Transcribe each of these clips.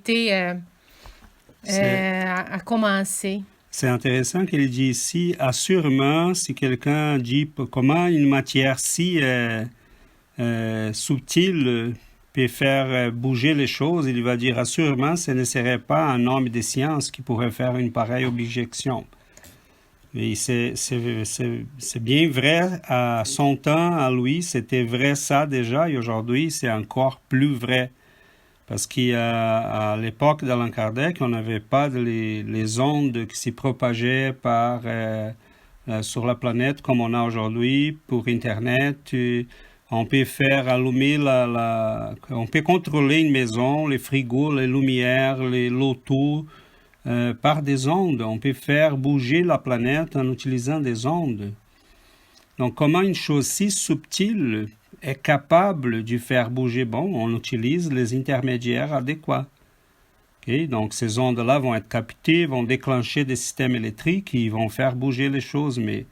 l'humanité a commencé. C'est intéressant qu'il dit ici, assurément, si quelqu'un dit comment une matière si subtile peut faire bouger les choses, il va dire assurément, ce ne serait pas un homme de science qui pourrait faire une pareille objection. Et c'est bien vrai, à son temps, à lui, c'était vrai ça déjà, et aujourd'hui, c'est encore plus vrai. Parce qu'à l'époque d'Allan Kardec, on n'avait pas les ondes qui s'y propageaient sur la planète comme on a aujourd'hui pour Internet. On peut faire allumer on peut contrôler une maison, les frigos, les lumières, l'auto, par des ondes. On peut faire bouger la planète en utilisant des ondes. Donc, comment une chose si subtile est capable de faire bouger? Bon, on utilise les intermédiaires adéquats. Okay? Donc, ces ondes-là vont être captées, vont déclencher des systèmes électriques qui vont faire bouger les choses. Mais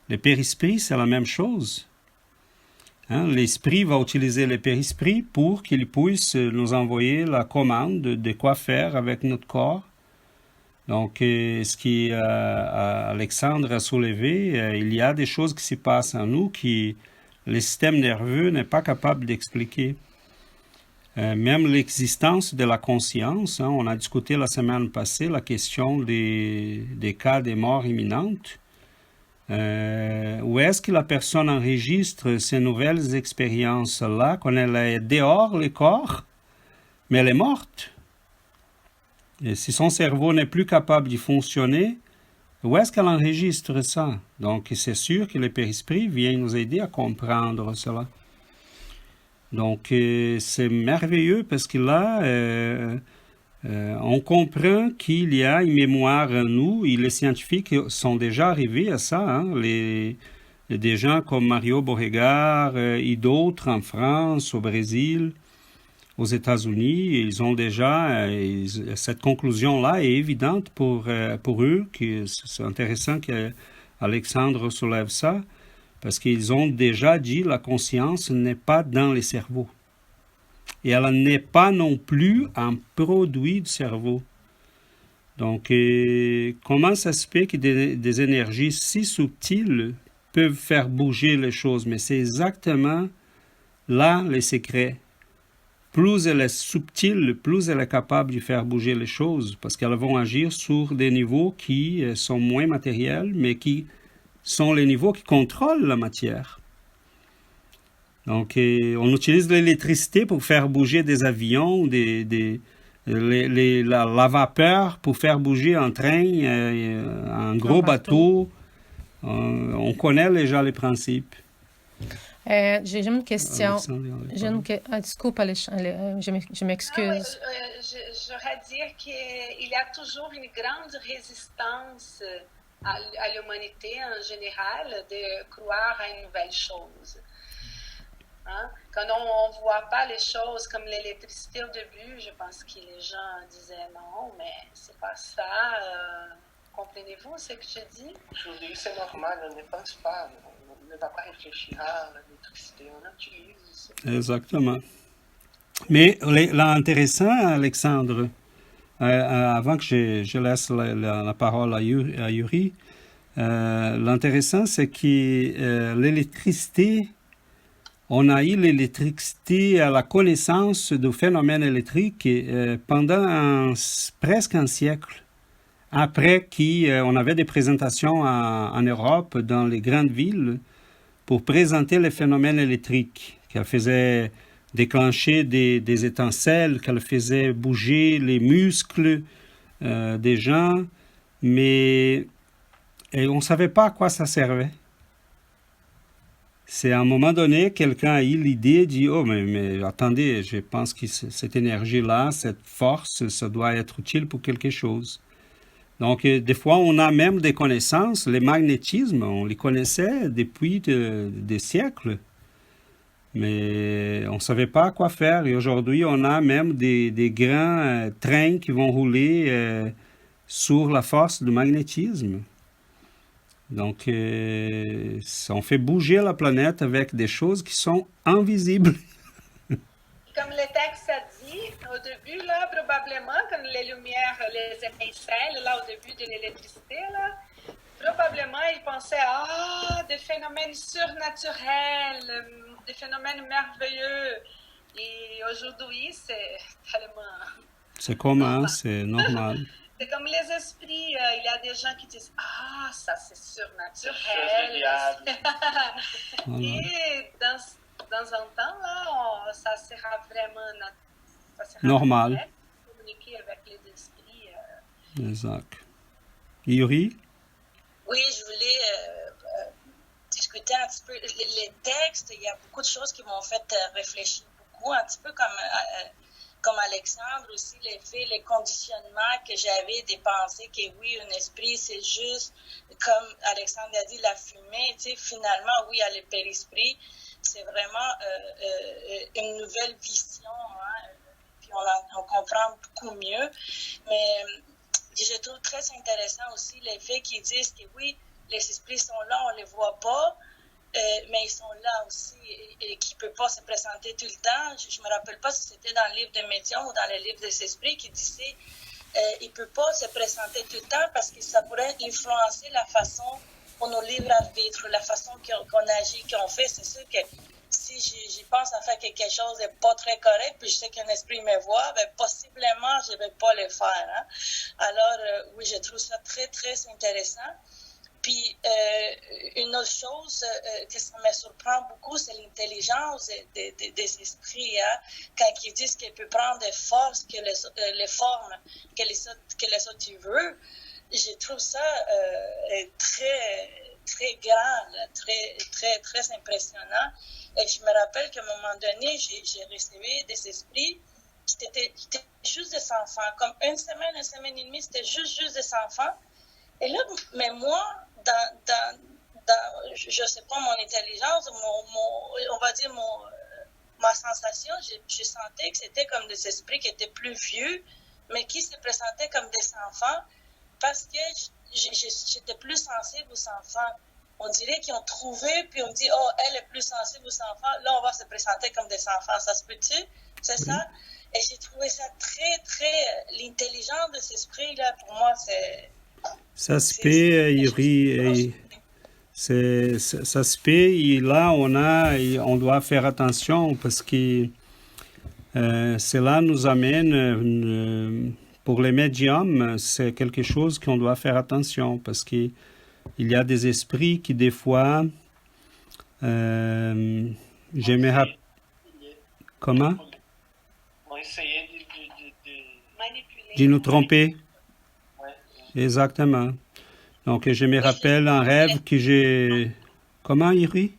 le périsprit, c'est la même chose. Hein? L'esprit va utiliser le périsprit pour qu'il puisse nous envoyer la commande de quoi faire avec notre corps. Donc, ce qui Alexandre a soulevé, il y a des choses qui se passent en nous qui le système nerveux n'est pas capable d'expliquer. Même l'existence de la conscience, on a discuté la semaine passée la question des cas de mort imminente. Où est-ce que la personne enregistre ces nouvelles expériences-là quand elle est dehors le corps, mais elle est morte? Et si son cerveau n'est plus capable de fonctionner, où est-ce qu'elle enregistre ça? Donc, c'est sûr que le périsprit vient nous aider à comprendre cela. Donc, c'est merveilleux parce que là, on comprend qu'il y a une mémoire en nous et les scientifiques sont déjà arrivés à ça. Hein? Des gens comme Mario Beauregard et d'autres en France, au Brésil, aux États-Unis, ils ont déjà, cette conclusion-là est évidente pour eux, c'est intéressant qu'Alexandre soulève ça, parce qu'ils ont déjà dit la conscience n'est pas dans les cerveaux. Et elle n'est pas non plus un produit du cerveau. Donc, comment ça se fait que des énergies si subtiles peuvent faire bouger les choses? Mais c'est exactement là les secrets. Plus elle est subtile, plus elle est capable de faire bouger les choses, parce qu'elles vont agir sur des niveaux qui sont moins matériels, mais qui sont les niveaux qui contrôlent la matière. Donc, on utilise l'électricité pour faire bouger des avions, la vapeur pour faire bouger un train, un gros bateau. On connaît déjà les principes. J'ai une question. Desculpa, Alexandre, je m'excuse. J'aurais dire qu'il y a toujours une grande résistance à l'humanité en général de croire à une nouvelle chose. Hein? Quand on ne voit pas les choses comme l'électricité au début, je pense que les gens disaient non, mais c'est pas ça. Comprenez-vous ce que je dis? Aujourd'hui, c'est normal, on ne pense pas, on ne va pas réfléchir à l'électricité, on utilise. Exactement. Mais l'intéressant, Alexandre, avant que je laisse la parole à Yuri, l'intéressant, c'est que l'électricité, on a eu l'électricité à la connaissance du phénomène électrique pendant presque un siècle. Après qu'on avait des présentations en Europe, dans les grandes villes, pour présenter les phénomènes électriques, qu'elle faisait déclencher des étincelles, qu'elle faisait bouger les muscles des gens, mais on ne savait pas à quoi ça servait. C'est à un moment donné, quelqu'un a eu l'idée, dit « Oh, mais attendez, je pense que cette énergie-là, cette force, ça doit être utile pour quelque chose. » Donc, des fois, on a même des connaissances. Les magnétismes, on les connaissait depuis des siècles. Mais on ne savait pas quoi faire. Et aujourd'hui, on a même des grands trains qui vont rouler sur la force du magnétisme. Donc, on fait bouger la planète avec des choses qui sont invisibles. Comme le texte a dit, dit, au début, là, probablement, quand les lumières, les étincelles, là, au début de l'électricité, là, probablement, ils pensaient à des phénomènes surnaturels, des phénomènes merveilleux. Et aujourd'hui, c'est tellement C'est commun, normal. c'est normal. C'est comme les esprits. Il y a des gens qui disent ah, ça c'est surnaturel. Voilà. Et dans un temps, là, ça sera vraiment Normal. naturel de communiquer avec les esprits. Exact. Yuri? Oui, je voulais discuter un petit peu. Les textes, il y a beaucoup de choses qui m'ont fait réfléchir beaucoup, un petit peu comme Alexandre aussi, les conditionnements que j'avais des pensées que oui, un esprit, c'est juste, comme Alexandre a dit, la fumée, tu sais, finalement, oui, il y a le périsprit, c'est vraiment une nouvelle vision, hein, puis on comprend beaucoup mieux, mais je trouve très intéressant aussi les faits qui disent que oui, les esprits sont là, on ne les voit pas, mais ils sont là aussi et qui ne peuvent pas se présenter tout le temps. Je ne me rappelle pas si c'était dans le livre des médiums ou dans le livre des esprits qui disait il ne peut pas se présenter tout le temps parce que ça pourrait influencer la façon dont nos livres arbitrent, la façon qu'on agit, qu'on fait. C'est sûr que si j'y pense à faire quelque chose de pas très correct, puis je sais qu'un esprit me voit, ben possiblement je ne vais pas le faire. Hein? Alors, oui, je trouve ça très, très intéressant. Puis, une autre chose que ça me surprend beaucoup, c'est l'intelligence des esprits. Hein? Quand ils disent qu'ils peuvent prendre des forces, que les formes que les autres veulent, je trouve ça très, très grand, là, très, très, très impressionnant. Et je me rappelle qu'à un moment donné, j'ai reçu des esprits qui étaient juste des enfants. Comme une semaine et demie, c'était juste des enfants. Et là, mais moi, dans je sais pas, mon intelligence, on va dire ma sensation, je sentais que c'était comme des esprits qui étaient plus vieux, mais qui se présentaient comme des enfants, parce que j'étais plus sensible aux enfants. On dirait qu'ils ont trouvé, puis on dit, oh, elle est plus sensible aux enfants, là, on va se présenter comme des enfants. Ça se peut-tu? C'est ça? Et j'ai trouvé ça très, très... L'intelligence de cet esprit-là, pour moi, c'est... Ça se peut, Yuri, ça se peut, et là, on doit faire attention, parce que cela nous amène... Pour les médiums, c'est quelque chose qu'on doit faire attention parce qu'il y a des esprits qui, des fois, Comment? On essayait De nous tromper. Ouais. Exactement. Donc, je me rappelle un rêve que j'ai... Comment, Yuri?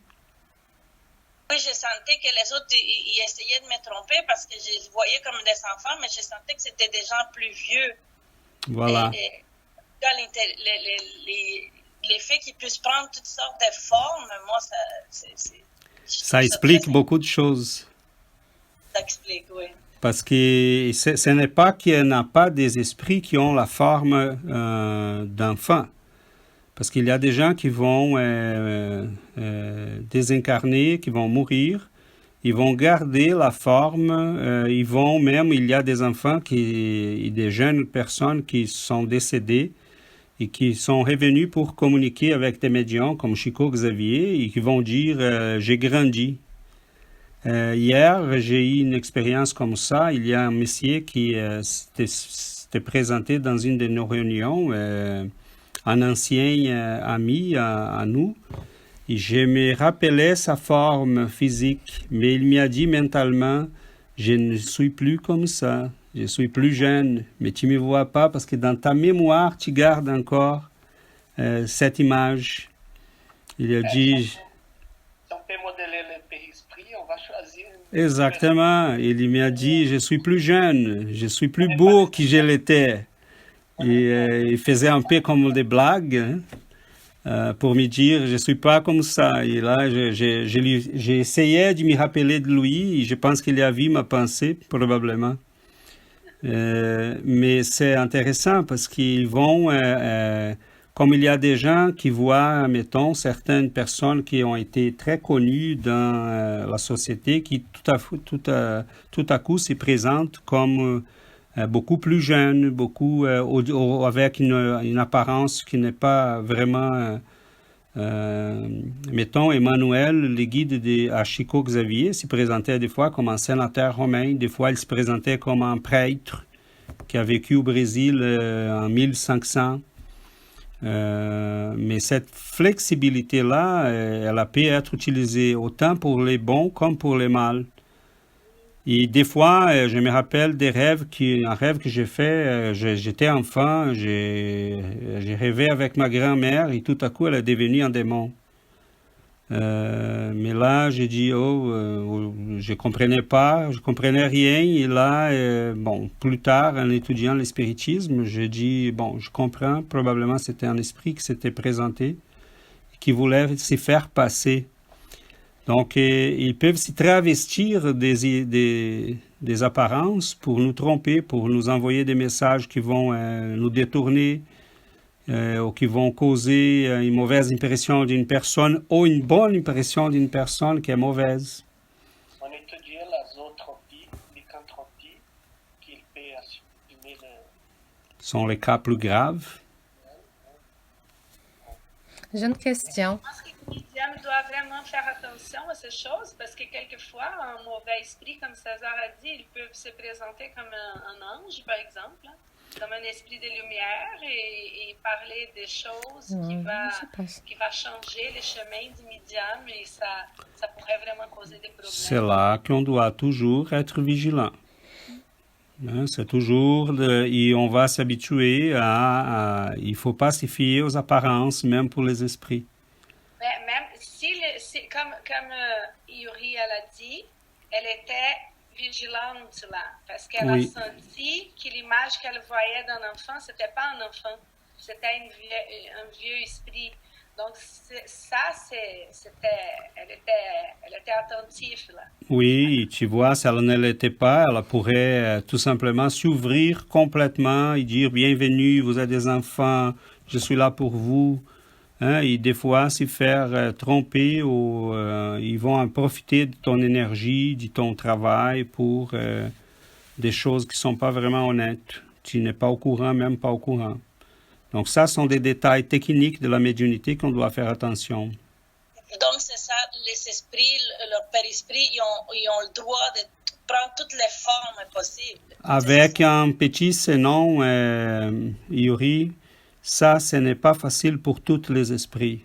Oui, je sentais que les autres, ils essayaient de me tromper parce que je les voyais comme des enfants, mais je sentais que c'était des gens plus vieux. Voilà. Et les faits qu'ils puissent prendre toutes sortes de formes, moi, ça explique beaucoup de choses. Ça explique, oui. Parce que ce n'est pas qu'il n'y a pas des esprits qui ont la forme d'enfants. Parce qu'il y a des gens qui vont désincarner, qui vont mourir, ils vont garder la forme, ils vont même, il y a des enfants, des jeunes personnes qui sont décédées et qui sont revenus pour communiquer avec des médiums comme Chico Xavier et qui vont dire « j'ai grandi ». Hier, j'ai eu une expérience comme ça. Il y a un monsieur qui s'était présenté dans une de nos réunions, un ancien ami à nous, et je me rappelais sa forme physique, mais il m'a dit mentalement, je ne suis plus comme ça, je suis plus jeune, mais tu ne me vois pas parce que dans ta mémoire, tu gardes encore cette image. Il a dit... Si on peut modeler le périsprit, on va choisir... Exactement, il m'a dit, je suis plus jeune, je suis plus beau que je l'étais. Et il faisait un peu comme des blagues pour me dire je ne suis pas comme ça. Et là, j'ai essayé de me rappeler de lui et je pense qu'il a vu ma pensée, probablement. Mais c'est intéressant parce qu'ils vont comme il y a des gens qui voient, mettons, certaines personnes qui ont été très connues dans la société, qui tout à coup se présentent comme beaucoup plus jeunes, avec une apparence qui n'est pas vraiment... mettons, Emmanuel, le guide à Chico Xavier, se présentait des fois comme un sénateur romain, des fois il se présentait comme un prêtre qui a vécu au Brésil en 1500. Mais cette flexibilité-là, elle a pu être utilisée autant pour les bons comme pour les mal. Et des fois, je me rappelle un rêve que j'ai fait, j'étais enfant, j'ai rêvé avec ma grand-mère et tout à coup, elle est devenue un démon. Mais là, j'ai dit, je comprenais rien. Et là, plus tard, en étudiant le spiritisme, j'ai dit, je comprends, probablement c'était un esprit qui s'était présenté, qui voulait se faire passer. Donc, ils peuvent s'y travestir des apparences pour nous tromper, pour nous envoyer des messages qui vont nous détourner ou qui vont causer une mauvaise impression d'une personne ou une bonne impression d'une personne qui est mauvaise. On étudie la zootropie, lycanthropie, qu'il peut assumer Ce sont les cas plus graves. J'ai une question. Je pense que le médium doit vraiment faire attention à ces choses parce que quelquefois, un mauvais esprit, comme César a dit, ils peuvent se présenter comme un ange, par exemple, comme un esprit de lumière et parler des choses qui va changer le chemin du médium et ça pourrait vraiment causer des problèmes. C'est là qu'on doit toujours être vigilant. C'est toujours, et on va s'habituer il ne faut pas se fier aux apparences, même pour les esprits. Mais même comme Yuri l'a dit, elle était vigilante là, parce qu'elle a senti que l'image qu'elle voyait d'un enfant, c'était pas un enfant, c'était un vieux esprit. Donc elle était attentive là. Oui, tu vois, si elle ne l'était pas, elle pourrait tout simplement s'ouvrir complètement et dire « Bienvenue, vous êtes des enfants, je suis là pour vous ». Et des fois, s'y faire tromper ou ils vont en profiter de ton énergie, de ton travail pour des choses qui ne sont pas vraiment honnêtes. Tu n'es pas au courant, même pas au courant. Donc ça, sont des détails techniques de la médiumnité qu'on doit faire attention. Donc c'est ça, les esprits, leur périsprit, ils ont le droit de prendre toutes les formes possibles. Avec un petit sénon, Yuri, ça, ce n'est pas facile pour tous les esprits.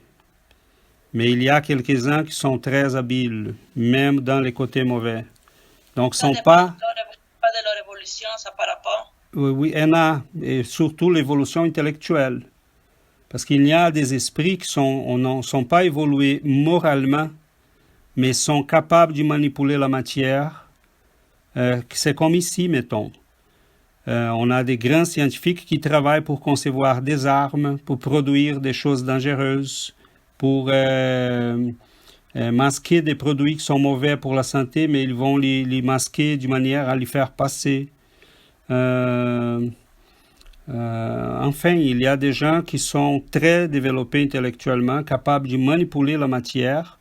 Mais il y a quelques-uns qui sont très habiles, même dans les côtés mauvais. Donc, ça sont pas de leur évolution, ça par rapport. Oui, il y en a, et surtout l'évolution intellectuelle. Parce qu'il y a des esprits qui ne sont pas évolués moralement, mais sont capables de manipuler la matière. C'est comme ici, mettons. On a des grands scientifiques qui travaillent pour concevoir des armes, pour produire des choses dangereuses, pour masquer des produits qui sont mauvais pour la santé, mais ils vont les masquer d'une manière à les faire passer. Enfin, il y a des gens qui sont très développés intellectuellement, capables de manipuler la matière.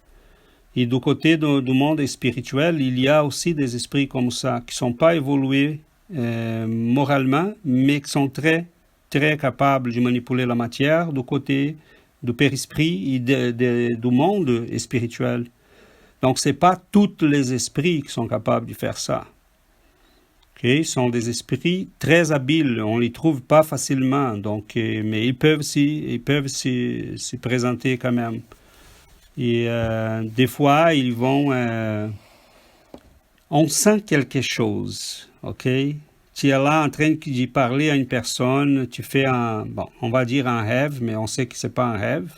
Et du côté du monde spirituel, il y a aussi des esprits comme ça, qui ne sont pas évolués moralement, mais qui sont très, très capables de manipuler la matière du côté du périsprit et du monde spirituel. Donc, ce n'est pas tous les esprits qui sont capables de faire ça. Okay? Ce sont des esprits très habiles, on ne les trouve pas facilement, donc, mais ils peuvent se présenter quand même. Et des fois, ils vont... on sent quelque chose, ok? Tu es là en train de parler à une personne, tu fais on va dire un rêve, mais on sait que ce n'est pas un rêve.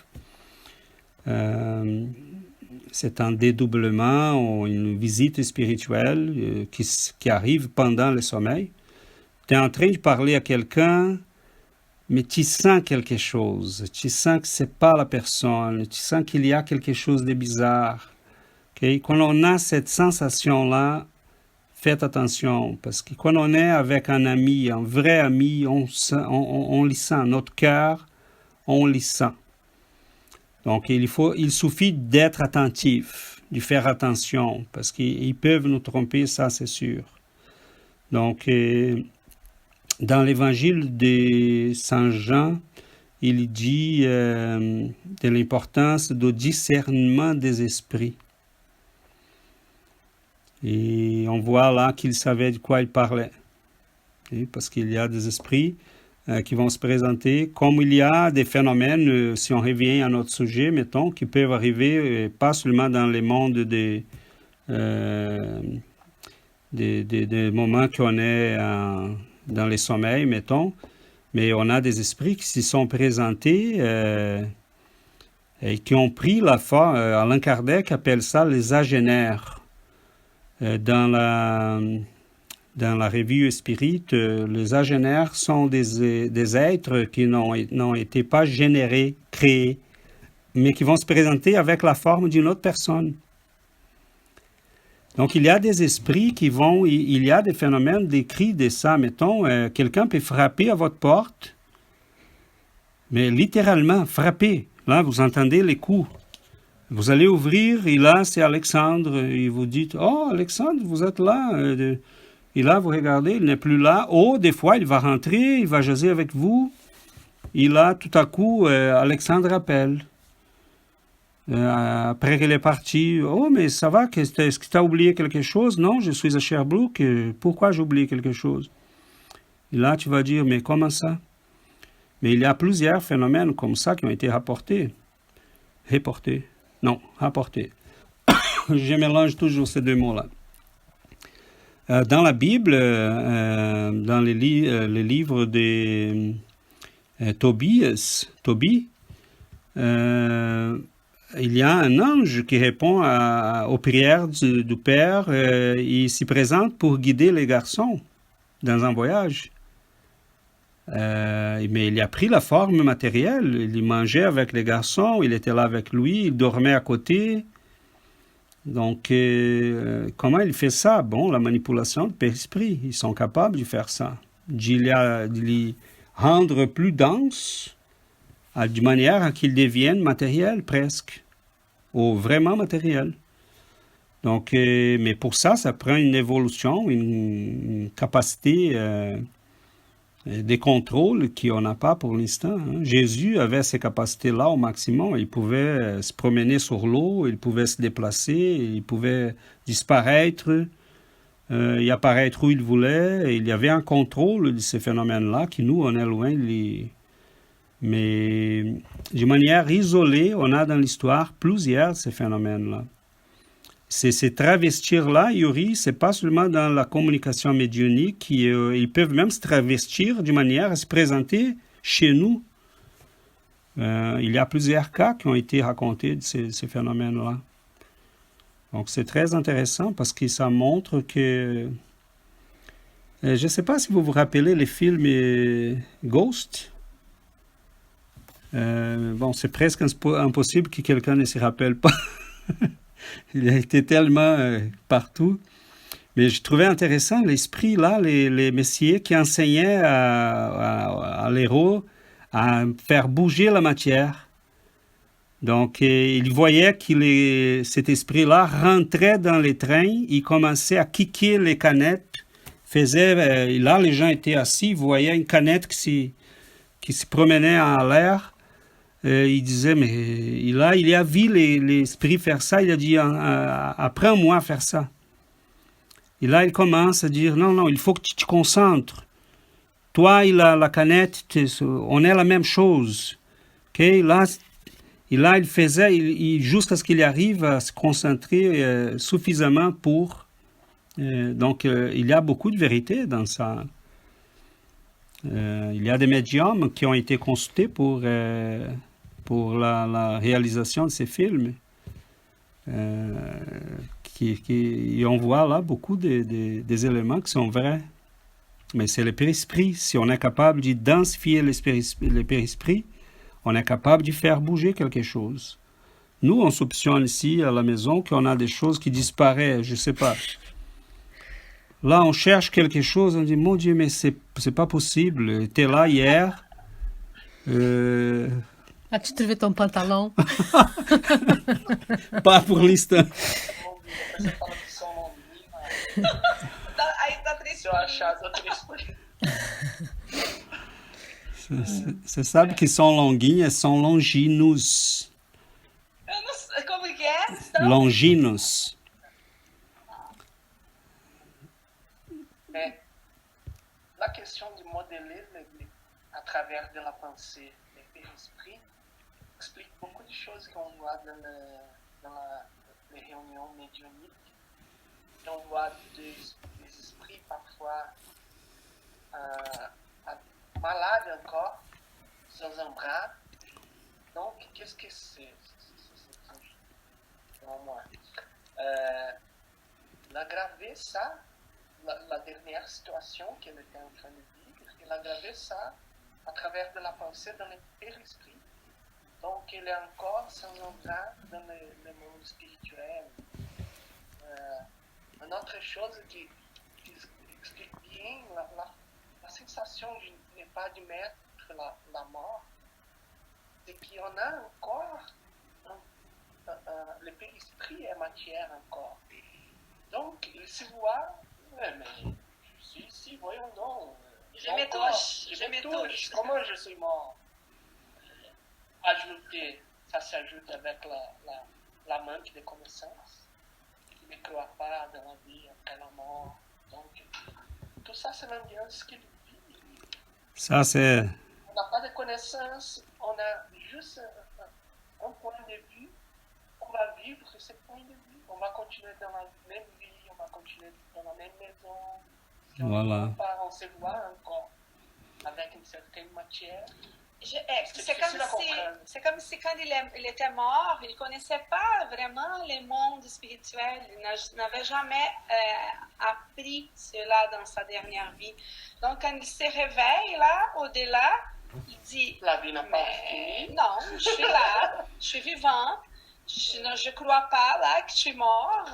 C'est un dédoublement ou une visite spirituelle qui arrive pendant le sommeil. Tu es en train de parler à quelqu'un, mais tu sens quelque chose. Tu sens que ce n'est pas la personne. Tu sens qu'il y a quelque chose de bizarre. Okay? Quand on a cette sensation-là, faites attention. Parce que quand on est avec un ami, un vrai ami, on le sent. Notre cœur, on les sent. Donc, il suffit d'être attentif, de faire attention, parce qu'ils peuvent nous tromper, ça c'est sûr. Donc, dans l'évangile de Saint Jean, il dit de l'importance du discernement des esprits. Et on voit là qu'il savait de quoi il parlait. Et parce qu'il y a des esprits qui vont se présenter, comme il y a des phénomènes, si on revient à notre sujet, mettons, qui peuvent arriver pas seulement dans les mondes des moments qu'on est dans les sommeils, mettons, mais on a des esprits qui s'y sont présentés et qui ont pris la forme. Allan Kardec appelle ça les agénaires. Dans la revue Spirit, les agénaires sont des êtres qui n'ont été pas générés, créés, mais qui vont se présenter avec la forme d'une autre personne. Donc, il y a des esprits il y a des phénomènes décrits de ça. Mettons, quelqu'un peut frapper à votre porte, mais littéralement, frapper. Là, vous entendez les coups. Vous allez ouvrir, et là, c'est Alexandre, et vous dites, « Oh, Alexandre, vous êtes là. » Et là, vous regardez, il n'est plus là. Oh, des fois, il va rentrer, il va jaser avec vous. Et là, tout à coup, Alexandre appelle. Après qu'il est parti, « Oh, mais ça va, est-ce que tu as oublié quelque chose? » « Non, je suis à Sherbrooke, pourquoi j'ai oublié quelque chose? » Et là, tu vas dire, « Mais comment ça? » Mais il y a plusieurs phénomènes comme ça qui ont été rapportés. Rapportés. Je mélange toujours ces deux mots-là. Dans la Bible, dans les livres de Tobie, il y a un ange qui répond aux prières du Père. Il s'y présente pour guider les garçons dans un voyage. Mais il a pris la forme matérielle. Il mangeait avec les garçons, il était là avec lui, il dormait à côté. Donc, comment il fait ça? Bon, la manipulation de Père-Esprit. Ils sont capables de faire ça. De les rendre plus denses, de manière à qu'ils deviennent matériels presque, ou vraiment matériels. Donc, mais pour ça prend une évolution, une capacité des contrôles qu'on n'a pas pour l'instant. Jésus avait ces capacités-là au maximum. Il pouvait se promener sur l'eau, il pouvait se déplacer, il pouvait disparaître, et apparaître où il voulait. Il y avait un contrôle de ces phénomènes-là qui, nous, on est loin de les... Mais de manière isolée, on a dans l'histoire plusieurs de ces phénomènes-là. Ces travestir-là, Yuri, c'est pas seulement dans la communication médiumnique, ils peuvent même se travestir de manière à se présenter chez nous. Il y a plusieurs cas qui ont été racontés de ces phénomènes-là. Donc c'est très intéressant parce que ça montre que... je ne sais pas si vous vous rappelez les films Ghost. Bon, c'est presque impossible que quelqu'un ne se rappelle pas. Il a été tellement partout. Mais je trouvais intéressant l'esprit, là, les messieurs qui enseignaient à l'héros à faire bouger la matière. Donc, il voyait que cet esprit-là rentrait dans les trains, il commençait à kicker les canettes, là, les gens étaient assis, ils voyaient une canette qui se promenait en l'air. Il disait, mais là, il a vu l'esprit faire ça. Il a dit, apprends-moi à faire ça. Et là, il commence à dire, non, il faut que tu te concentres. Toi et la canette, on est la même chose. Okay? Là, il faisait, jusqu'à ce qu'il arrive à se concentrer suffisamment pour... donc, il y a beaucoup de vérité dans ça. Il y a des médiums qui ont été consultés pour la réalisation de ces films. Et on voit là beaucoup des éléments qui sont vrais. Mais c'est le périsprit. Si on est capable de densifier le périsprit, on est capable de faire bouger quelque chose. Nous, on soupçonne ici à la maison qu'on a des choses qui disparaissent, je ne sais pas. Là, on cherche quelque chose, on dit, mon Dieu, mais c'est pas possible. Tu es là hier, As-tu trouvé ton pantalon? Pas pour l'instant. Depois você fala que são longuinhos, mas Aí tá triste. se eu achar, eu teria escolhido. Você sabe que são longuinhas, são longinos. Eu não sei como que é. Então, Longinos. La question de modeler à travers de la pensée et de l'esprit explique beaucoup de choses qu'on voit dans les réunions médiumniques. On voit des esprits parfois malades encore, sans un bras. Donc, qu'est-ce que c'est selon moi? Il a gravé ça, la dernière situation qu'elle était en train de vivre, il a gravé ça à travers de la pensée dans le périsprit. Donc, il est encore sans un bras dans le monde spirituel. Une autre chose qui explique bien la sensation de ne pas admettre la mort, c'est qu'on a encore le périsprit est matière encore. Donc, il se voit, mais je suis ici, voyons donc. Je me touche, je me touche. Comment je suis mort? Ajouter, ça s'ajoute avec la manque de connaissances, qui ne croit pas dans la vie après la mort. Donc, tout ça, c'est l'ambiance qu'il vit. Ça, c'est... On n'a pas de connaissances, on a juste un point de vue. On va vivre ce point de vue. On va continuer dans la même vie, on va continuer dans la même maison. Si on Voilà. ne voit pas, on se voit encore avec une certaine matière. C'est comme si quand il était mort, il ne connaissait pas vraiment le monde spirituel. Il n'avait jamais appris cela dans sa dernière vie. Donc, quand il se réveille là, au-delà, il dit La vie n'a pas mais fini. non, je suis là, je suis vivant. Je ne crois pas là que je suis mort.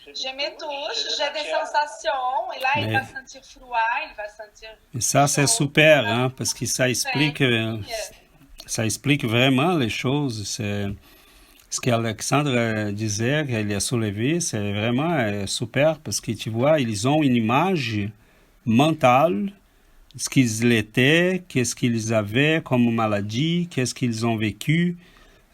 Je me touche, j'ai des sensations. Et là, il Mais- va sentir froid, il va sentir. Et ça, c'est super, hein, parce que ça explique vraiment les choses. C'est ce qu'Alexandre disait, qu'elle a soulevé, c'est vraiment super, parce que tu vois, ils ont une image mentale, ce qu'ils étaient, qu'est-ce qu'ils avaient comme maladie, qu'est-ce qu'ils ont vécu.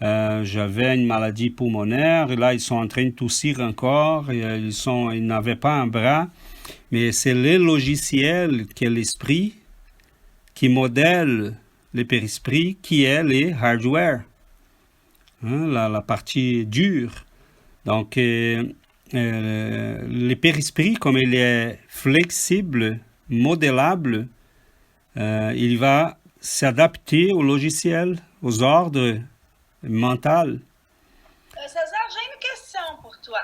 J'avais une maladie pulmonaire, et là, ils sont en train de toussir encore, et, ils n'avaient pas un bras. Mais c'est le logiciel qui est l'esprit qui modèle le périsprit qui est le hardware, hein, la partie dure. Donc, le périsprit, comme il est flexible, modélable, il va s'adapter au logiciel, aux ordres mentaux. César, j'ai une question pour toi.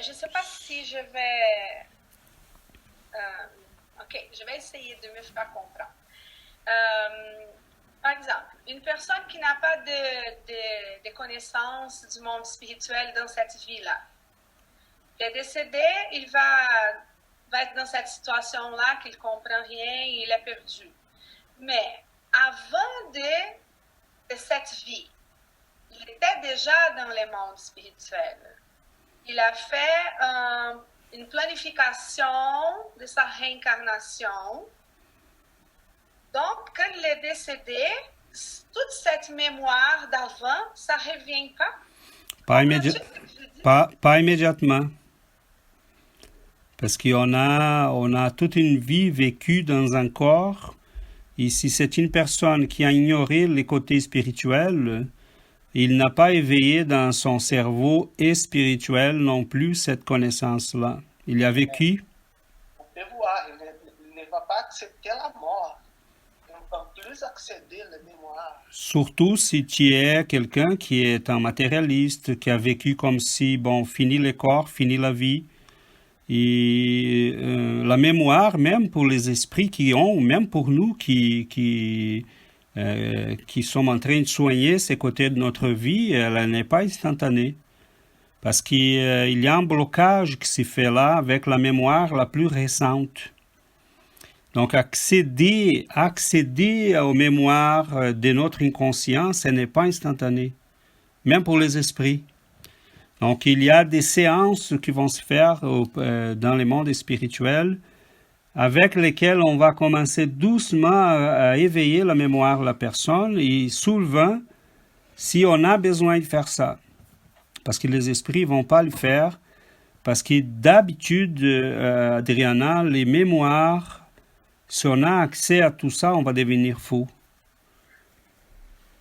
Je ne sais pas si je vais... ok, je vais essayer de me faire comprendre. Par exemple, une personne qui n'a pas de connaissances du monde spirituel dans cette vie-là, il est décédé, il va être dans cette situation-là qu'il ne comprend rien, il est perdu. Mais avant de cette vie, il était déjà dans le monde spirituel. Il a fait une planification de sa réincarnation. Donc, quand il est décédé, toute cette mémoire d'avant, ça ne revient pas. Pas immédiatement. Parce qu'on a toute une vie vécue dans un corps. Et si c'est une personne qui a ignoré les côtés spirituels, il n'a pas éveillé dans son cerveau et spirituel non plus cette connaissance-là. Il a vécu. On peut voir, il ne va pas accepter la mort. Il ne peut plus accéder à la mémoire. Surtout si tu es quelqu'un qui est un matérialiste, qui a vécu comme si, bon, fini le corps, fini la vie. Et la mémoire, même pour les esprits qui ont, même pour nous qui sommes en train de soigner ces côtés de notre vie, elle n'est pas instantanée. Parce qu'il y a un blocage qui s'est fait là avec la mémoire la plus récente. Donc, accéder aux mémoires de notre inconscient, ce n'est pas instantané, même pour les esprits. Donc, il y a des séances qui vont se faire dans les mondes spirituels avec lesquelles on va commencer doucement à éveiller la mémoire de la personne et souvent, si on a besoin de faire ça. Parce que les esprits ne vont pas le faire, parce que d'habitude, Adriana, les mémoires, si on a accès à tout ça, on va devenir fou.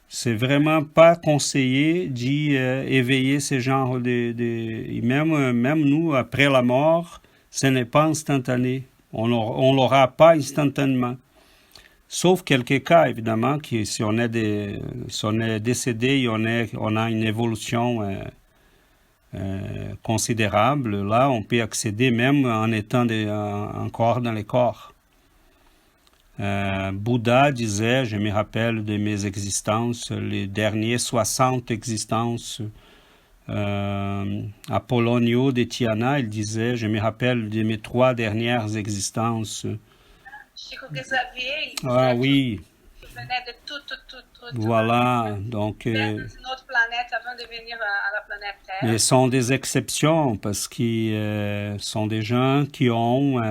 C'est vraiment pas conseillé d'y éveiller ce genre de... Même nous, après la mort, ce n'est pas instantané. On l'aura pas instantanément. Sauf quelques cas, évidemment, qui si on est décédé, on a une évolution considérable. Là, on peut accéder même en étant encore dans les corps. Bouddha disait, je me rappelle de mes existences, les dernières 60 existences. Apollonio de Tyana, il disait, je me rappelle de mes 3 dernières existences. Chico Xavier, Ah oui, il venait de tout. voilà, donc Notre planète avant de venir à la planète Terre. ils sont des exceptions parce qu'ils sont des gens qui ont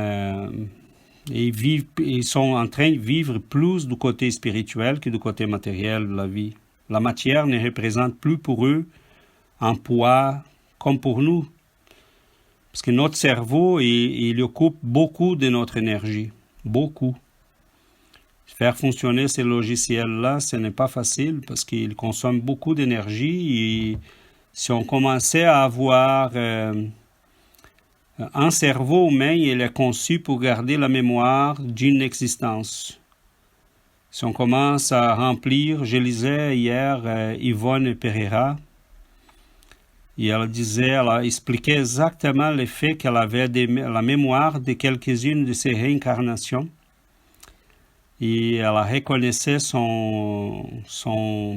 ils sont en train de vivre plus du côté spirituel que du côté matériel de la vie. La matière ne représente plus pour eux un poids comme pour nous. Parce que notre cerveau, il occupe beaucoup de notre énergie. Beaucoup. Faire fonctionner ces logiciels-là, ce n'est pas facile parce qu'ils consomment beaucoup d'énergie. Et si on commençait à avoir un cerveau humain, il est conçu pour garder la mémoire d'une existence. Si on commence à remplir, je lisais hier Yvonne Pereira, et elle a expliqué exactement le fait qu'elle avait la mémoire de quelques-unes de ses réincarnations. Et elle reconnaissait son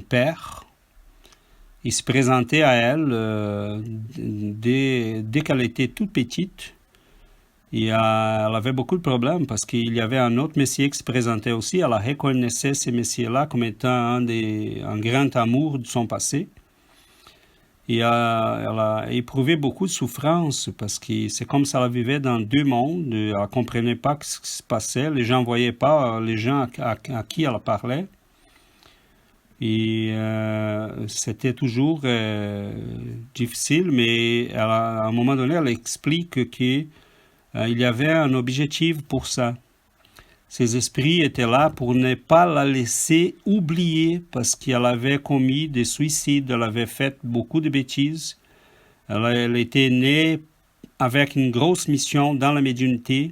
père. Il se présentait à elle dès qu'elle était toute petite. Et elle avait beaucoup de problèmes parce qu'il y avait un autre monsieur qui se présentait aussi. Elle reconnaissait ce monsieur-là comme étant un grand amour de son passé. Et elle a éprouvé beaucoup de souffrance parce que c'est comme si elle vivait dans 2 mondes. Elle ne comprenait pas ce qui se passait. Les gens ne voyaient pas les gens à qui elle parlait. Et c'était toujours difficile, mais à un moment donné, elle explique qu'il y avait un objectif pour ça. Ces esprits étaient là pour ne pas la laisser oublier parce qu'elle avait commis des suicides, elle avait fait beaucoup de bêtises. Elle était née avec une grosse mission dans la médiumnité.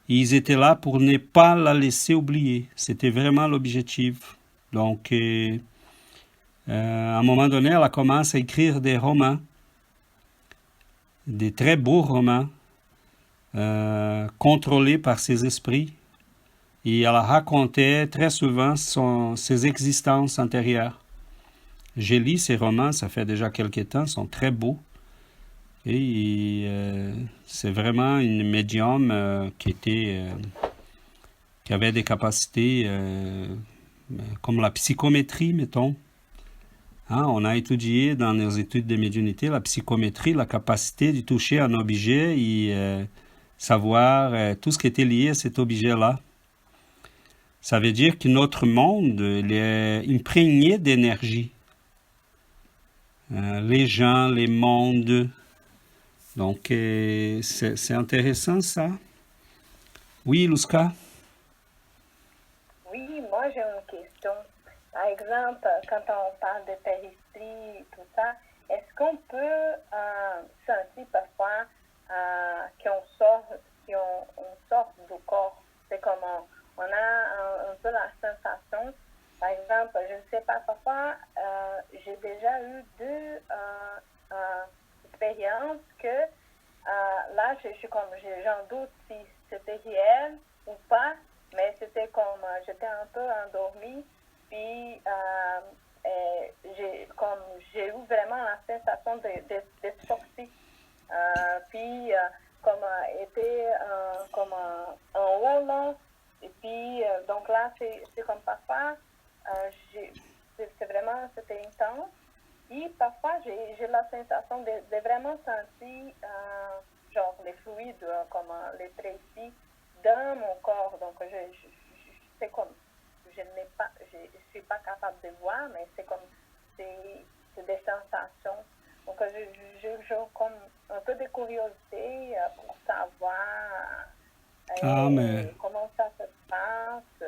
Ils étaient là pour ne pas la laisser oublier. C'était vraiment l'objectif. Donc, à un moment donné, elle a commencé à écrire des romans, des très beaux romans, contrôlés par ses esprits. Et elle racontait très souvent ses existences antérieures. J'ai lu ces romans, ça fait déjà quelques temps, ils sont très beaux. Et c'est vraiment une médium qui avait des capacités comme la psychométrie, mettons. Hein, on a étudié dans nos études de médiumnité la psychométrie, la capacité de toucher un objet et savoir tout ce qui était lié à cet objet-là. Ça veut dire que notre monde il est imprégné d'énergie. Les gens, les mondes. Donc, c'est intéressant ça. Oui, Luska? Oui, moi j'ai une question. Par exemple, quand on parle de père-esprit et tout ça, est-ce qu'on peut sentir parfois qu'on sort du corps? C'est comme on a un peu la sensation. Par exemple, je ne sais pas, parfois j'ai déjà eu 2 expériences que là, j'en doute si c'était réel ou pas, mais c'était comme j'étais un peu endormie, puis j'ai eu vraiment la sensation d'être sortie. Puis comme était comme en haut là. Et puis, donc là, c'est comme parfois, c'est vraiment, c'était intense. Et parfois, j'ai la sensation de vraiment sentir, genre, les fluides, comme les traits dans mon corps. Donc, c'est comme, je suis pas capable de voir, mais c'est comme, c'est des sensations. Donc, j'ai comme un peu de curiosité pour savoir comment ça se passe.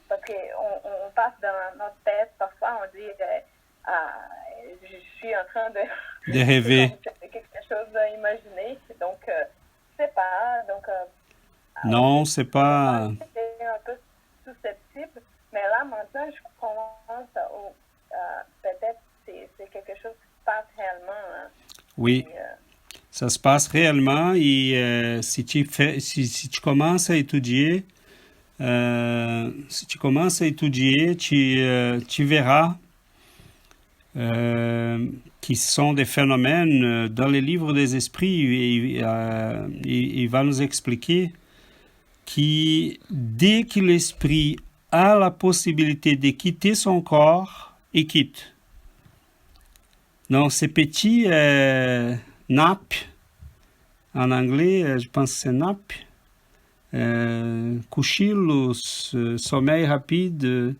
Parce qu'on passe dans notre tête, parfois on dit je suis en train de rêver. C'est quelque chose à imaginer. Donc, je sais pas. Donc, non, c'est pas. J'étais un peu susceptible, mais là maintenant je commence peut-être c'est quelque chose qui se passe réellement. Hein. Oui. Ça se passe réellement et si tu commences à étudier, tu verras qui sont des phénomènes dans les livres des esprits. Il va nous expliquer que dès que l'esprit a la possibilité de quitter son corps, il quitte. Donc ces petits nappes, en anglais, je pense que c'est nappe, cochilo, sommeil rapide.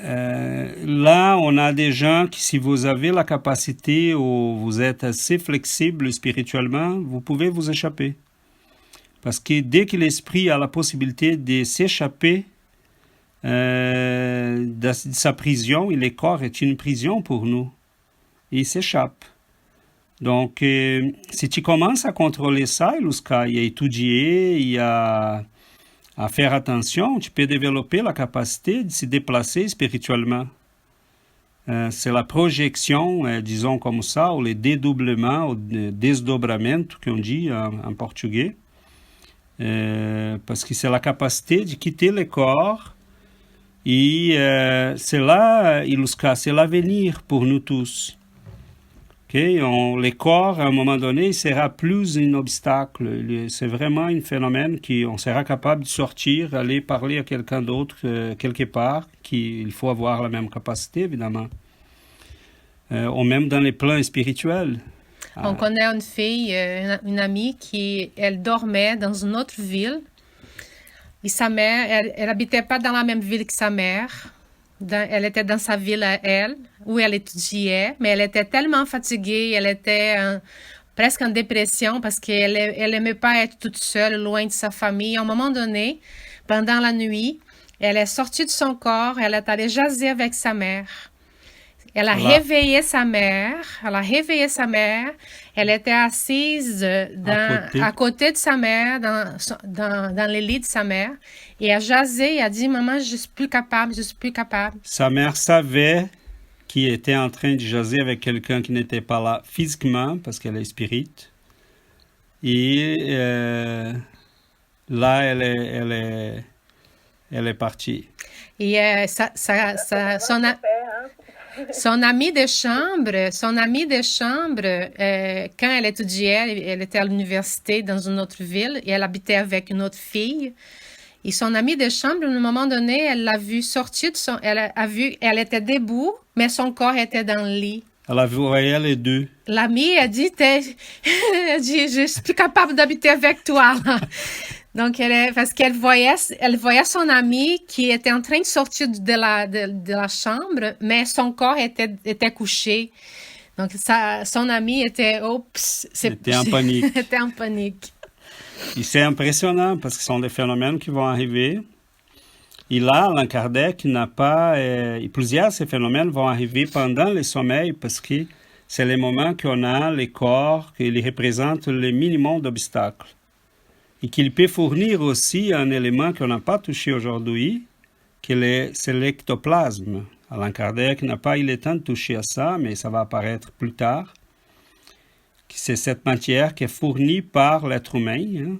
Là, on a des gens qui, si vous avez la capacité ou vous êtes assez flexible spirituellement, vous pouvez vous échapper. Parce que dès que l'esprit a la possibilité de s'échapper de sa prison, et le corps est une prison pour nous, il s'échappe. Donc, si tu commences à contrôler ça, Iluska, et à étudier, et à faire attention, tu peux développer la capacité de se déplacer spirituellement. C'est la projection, disons comme ça, ou le dédoublement, ou le desdobramento, qu'on dit en portugais. Parce que c'est la capacité de quitter le corps. Et c'est là, Iluska, c'est l'avenir pour nous tous. Le corps, à un moment donné, sera plus un obstacle. C'est vraiment un phénomène qu'on sera capable de sortir, aller parler à quelqu'un d'autre quelque part, il faut avoir la même capacité, évidemment. Ou même dans les plans spirituels. On connaît une fille, une amie, elle dormait dans une autre ville. Et sa mère, elle n'habitait pas dans la même ville que sa mère. Elle était dans sa ville à elle, où elle étudiait, mais elle était tellement fatiguée, elle était presque en dépression parce qu'elle n'aimait pas être toute seule, loin de sa famille. À un moment donné, pendant la nuit, elle est sortie de son corps, elle est allée jaser avec sa mère. Elle a réveillé sa mère, elle était assise à côté de sa mère, dans le lit de sa mère, et elle a jasé, elle a dit « Maman, je suis plus capable. » Sa mère savait qu'il était en train de jaser avec quelqu'un qui n'était pas là physiquement, parce qu'elle est spirit, et là, elle est partie. Et son amie de chambre, quand elle étudiait, elle était à l'université dans une autre ville et elle habitait avec une autre fille. Et son amie de chambre, à un moment donné, elle l'a vue sortir elle était debout, mais son corps était dans le lit. Elle a vu les deux. L'amie a dit, je suis plus capable d'habiter avec toi, là. Donc, parce qu'elle voyait son amie qui était en train de sortir de la chambre, mais son corps était couché. Donc, son amie était en panique. était en panique. Et c'est impressionnant parce que ce sont des phénomènes qui vont arriver. Et là, Allan Kardec n'a pas... plusieurs de ces phénomènes vont arriver pendant le sommeil parce que c'est le moment qu'on a le corps qui représente le minimum d'obstacles. Et qu'il peut fournir aussi un élément qu'on n'a pas touché aujourd'hui, c'est l'ectoplasme. Allan Kardec n'a pas eu le temps de toucher à ça, mais ça va apparaître plus tard. C'est cette matière qui est fournie par l'être humain,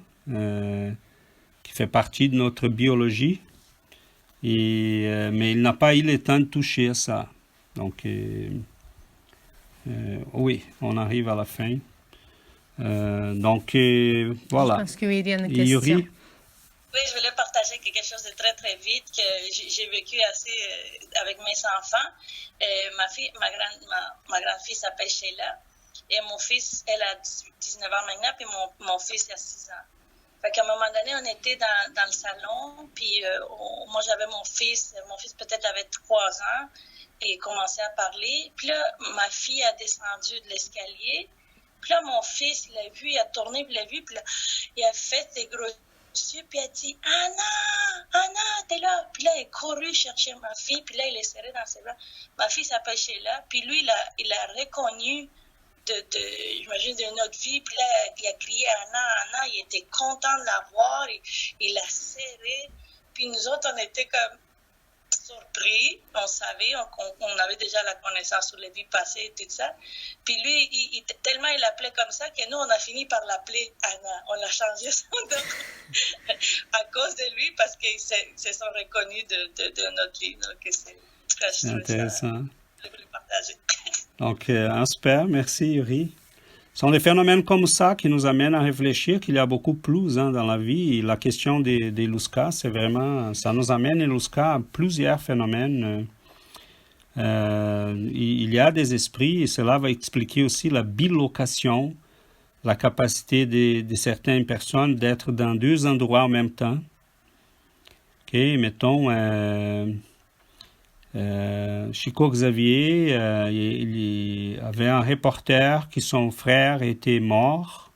qui fait partie de notre biologie, mais il n'a pas eu le temps de toucher à ça. Donc, Oui, on arrive à la fin. Donc, Je voilà. pense qu'il y a une Et question. Yuri? Oui, je voulais partager quelque chose de très, très vite que j'ai vécu assez avec mes enfants. Ma grande fille s'appelle Sheila et mon fils, elle a 19 ans maintenant, puis mon fils a 6 ans. Fait qu'à un moment donné, on était dans le salon, puis moi j'avais mon fils peut-être avait 3 ans, et il commençait à parler. Puis là, ma fille a descendu de l'escalier, puis là, mon fils, il l'a vu, il a tourné, puis il l'a vu, puis là, il a fait des gros yeux, puis il a dit « Anna, t'es là! » Puis là, il est couru chercher ma fille, puis là, il est serré dans ses bras. Ma fille s'appelle Sheila, puis lui, il a reconnu j'imagine, d'une autre vie. Puis là, il a crié Anna, il était content de la voir, il l'a serré. Puis nous autres, on était comme surpris, on savait, on avait déjà la connaissance sur les vies passées et tout ça. Puis lui, tellement il l'appelait comme ça que nous, on a fini par l'appeler Anna. On a changé son nom à cause de lui parce qu'ils se sont reconnus de notre vie. Donc, c'est intéressant. Je voulais partager. Donc, super, merci Yuri. Ce sont des phénomènes comme ça qui nous amènent à réfléchir qu'il y a beaucoup plus dans la vie. Et la question des Luskas, c'est vraiment, ça nous amène, les Luskas, à plusieurs phénomènes. Il y a des esprits, et cela va expliquer aussi la bilocation, la capacité de certaines personnes d'être dans 2 endroits en même temps. Ok, mettons, Chico Xavier, il avait un reporter qui son frère était mort,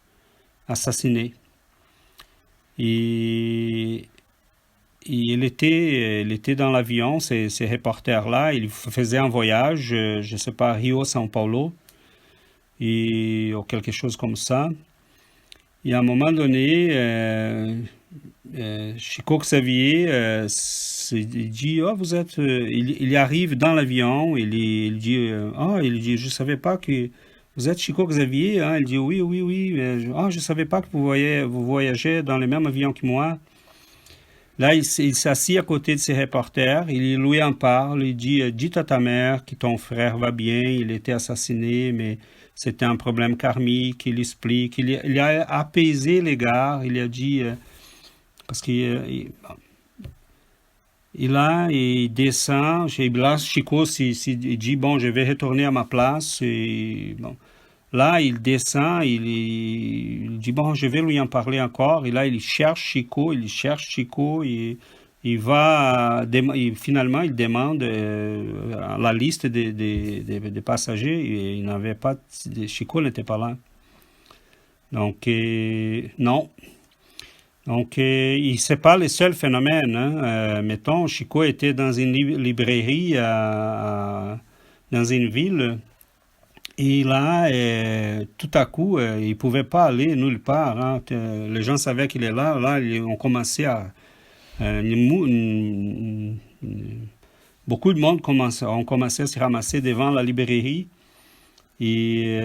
assassiné. Et il était dans l'avion, ces reporters-là, il faisait un voyage, je ne sais pas, Rio, São Paulo, ou quelque chose comme ça. Et à un moment donné, Chico Xavier il dit, vous êtes... il arrive dans l'avion, il dit, je ne savais pas que vous êtes Chico Xavier. Hein? Il dit, oui. Je ne savais pas que vous voyagez dans le même avion que moi. Là, il s'assit à côté de ses reporters, il lui en parle, il dit, dites à ta mère que ton frère va bien, il était assassiné, mais c'était un problème karmique, il explique, il a apaisé les gars, il a dit... parce qu'il il descend, là, Chico il dit, bon, je vais retourner à ma place. Et, bon. Là, il descend, il dit, bon, je vais lui en parler encore. Et là, il cherche Chico, et finalement, il demande la liste des passagers. Et il n'avait pas, Chico n'était pas là. Donc, non. Donc, ce n'est pas le seul phénomène. Hein. Mettons, Chico était dans une librairie dans une ville, et là, tout à coup, il ne pouvait pas aller nulle part. Hein. Les gens savaient qu'il est là. Là, on commençait à... beaucoup de monde ont commencé à se ramasser devant la librairie. Et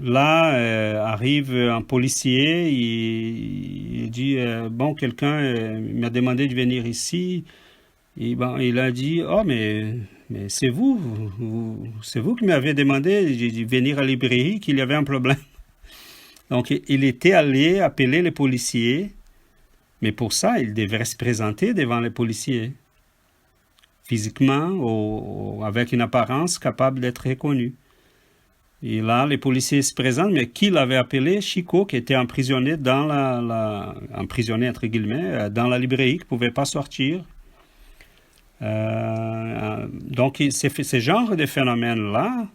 là, arrive un policier, il dit, bon, quelqu'un m'a demandé de venir ici. Et bon, il a dit, mais c'est vous qui m'avez demandé de venir à la librairie, qu'il y avait un problème. Donc, il était allé appeler les policiers, mais pour ça, il devait se présenter devant les policiers, physiquement ou avec une apparence capable d'être reconnu. Et là, les policiers se présentent, mais qui l'avait appelé? Chico, qui était emprisonné emprisonné entre guillemets, dans la librairie, qui ne pouvait pas sortir. Donc, ce genre de phénomènes-là,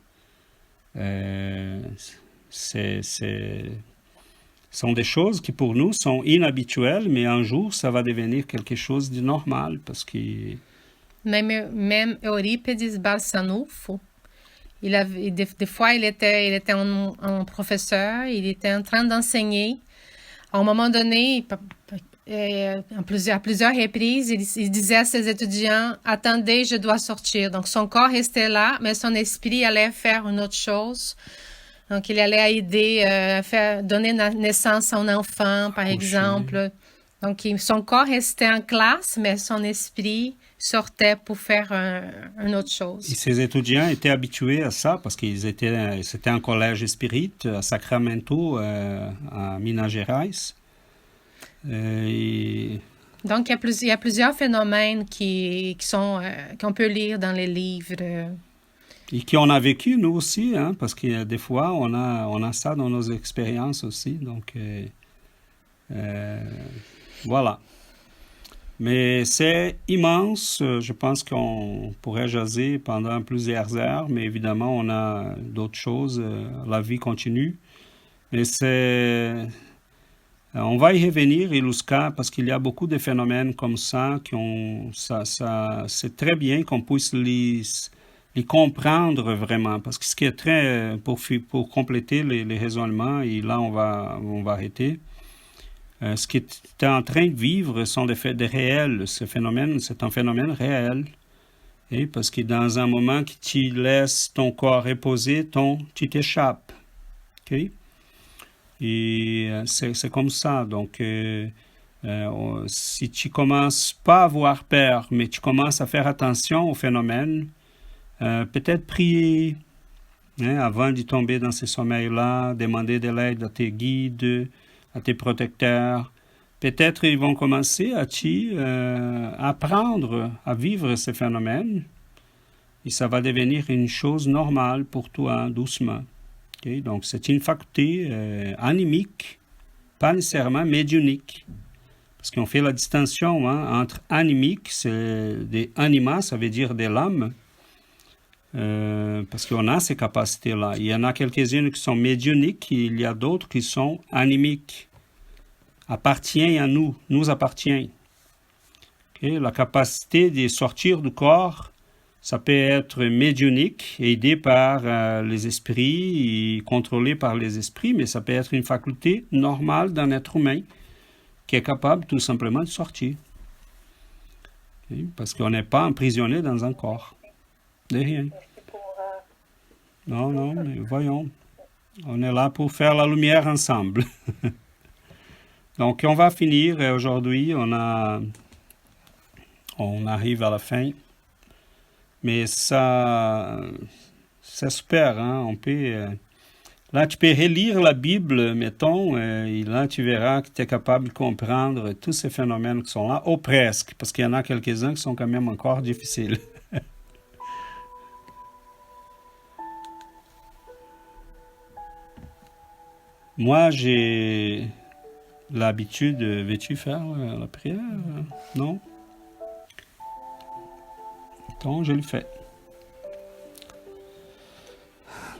sont des choses qui pour nous sont inhabituelles, mais un jour, ça va devenir quelque chose de normal, parce que... Même Eurípides Barçanufo, des fois, il était un professeur, il était en train d'enseigner. À un moment donné, à plusieurs reprises, il disait à ses étudiants, « Attendez, je dois sortir. » Donc, son corps restait là, mais son esprit allait faire une autre chose. Donc, il allait aider, donner naissance à un enfant, par exemple. Donc, son corps restait en classe, mais son esprit sortait pour faire une autre chose. Et ses étudiants étaient habitués à ça parce c'était un collège spirit à Sacramento, à Minas Gerais. Donc, il y a plusieurs phénomènes qu'on peut lire dans les livres. Et qu'on a vécu, nous aussi, hein, parce que des fois, on a ça dans nos expériences aussi. Donc, voilà. Mais c'est immense. Je pense qu'on pourrait jaser pendant plusieurs heures, mais évidemment, on a d'autres choses. La vie continue. Mais on va y revenir, Iluska, parce qu'il y a beaucoup de phénomènes comme ça c'est très bien qu'on puisse les comprendre vraiment, parce que ce qui est très, pour compléter les raisonnements, et là on va arrêter, ce qui est en train de vivre sont des réels. Ce phénomène, c'est un phénomène réel, et parce que dans un moment que tu laisses ton corps reposer, tu t'échappes, ok? Et c'est comme ça. Donc, si tu commences pas à avoir peur, mais tu commences à faire attention au phénomène, peut-être prier, hein, avant de tomber dans ce sommeil-là, demander de l'aide à tes guides, à tes protecteurs. Peut-être ils vont commencer à apprendre à vivre ce phénomène et ça va devenir une chose normale pour toi, doucement. Okay? Donc, c'est une faculté animique, pas nécessairement médiumnique. Parce qu'on fait la distinction entre animique, des anima, ça veut dire des lames, parce qu'on a ces capacités-là. Il y en a quelques-unes qui sont médiumniques, et il y a d'autres qui sont animiques. Appartient à nous, nous appartient. Okay? La capacité de sortir du corps, ça peut être médiumnique, aidé par les esprits et contrôlé par les esprits, mais ça peut être une faculté normale d'un être humain qui est capable tout simplement de sortir. Okay? Parce qu'on n'est pas emprisonné dans un corps. De rien. Non, mais voyons. On est là pour faire la lumière ensemble. Donc, on va finir aujourd'hui. On arrive à la fin. Mais ça, c'est super, hein? On peut, là, tu peux relire la Bible, mettons, et là, tu verras que tu es capable de comprendre tous ces phénomènes qui sont là, ou presque, parce qu'il y en a quelques-uns qui sont quand même encore difficiles. Moi, j'ai l'habitude, veux-tu faire la prière? Non? Donc, je le fais.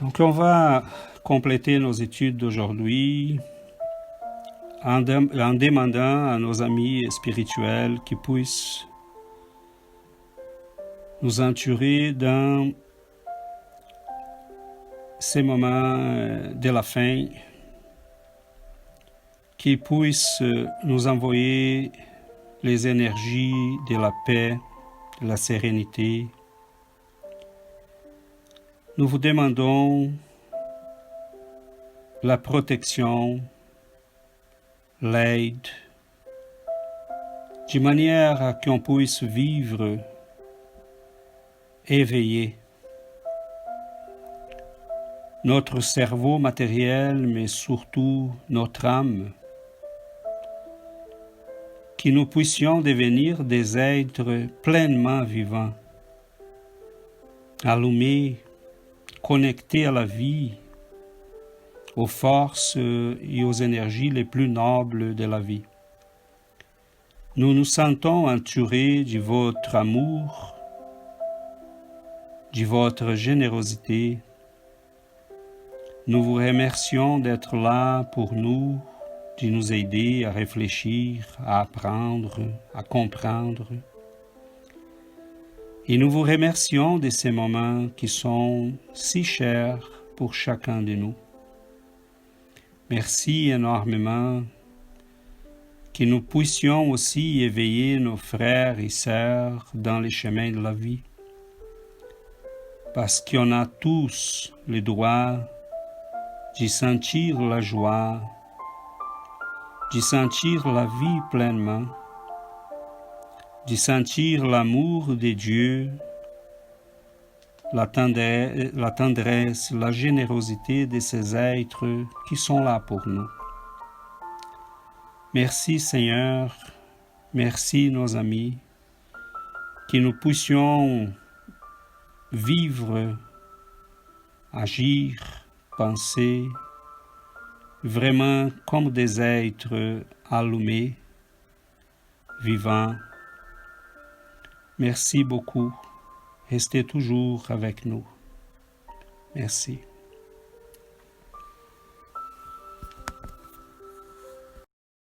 Donc, on va compléter nos études d'aujourd'hui en demandant à nos amis spirituels qu'ils puissent nous entourer dans ces moments de la fin, qu'ils puissent nous envoyer les énergies de la paix, de la sérénité. Nous vous demandons la protection, l'aide, de manière à qu'on puisse vivre éveillé. Notre cerveau matériel, mais surtout notre âme, que nous puissions devenir des êtres pleinement vivants, allumés, connectés à la vie, aux forces et aux énergies les plus nobles de la vie. Nous nous sentons entourés de votre amour, de votre générosité. Nous vous remercions d'être là pour nous, de nous aider à réfléchir, à apprendre, à comprendre. Et nous vous remercions de ces moments qui sont si chers pour chacun de nous. Merci énormément que nous puissions aussi éveiller nos frères et sœurs dans les chemins de la vie, parce qu'on a tous le droit de sentir la joie, d'y sentir la vie pleinement, d'y sentir l'amour de Dieu, la tendresse, la générosité de ces êtres qui sont là pour nous. Merci Seigneur, merci nos amis, que nous puissions vivre, agir, penser, vraiment comme des êtres allumés, vivants. Merci beaucoup. Restez toujours avec nous. Merci.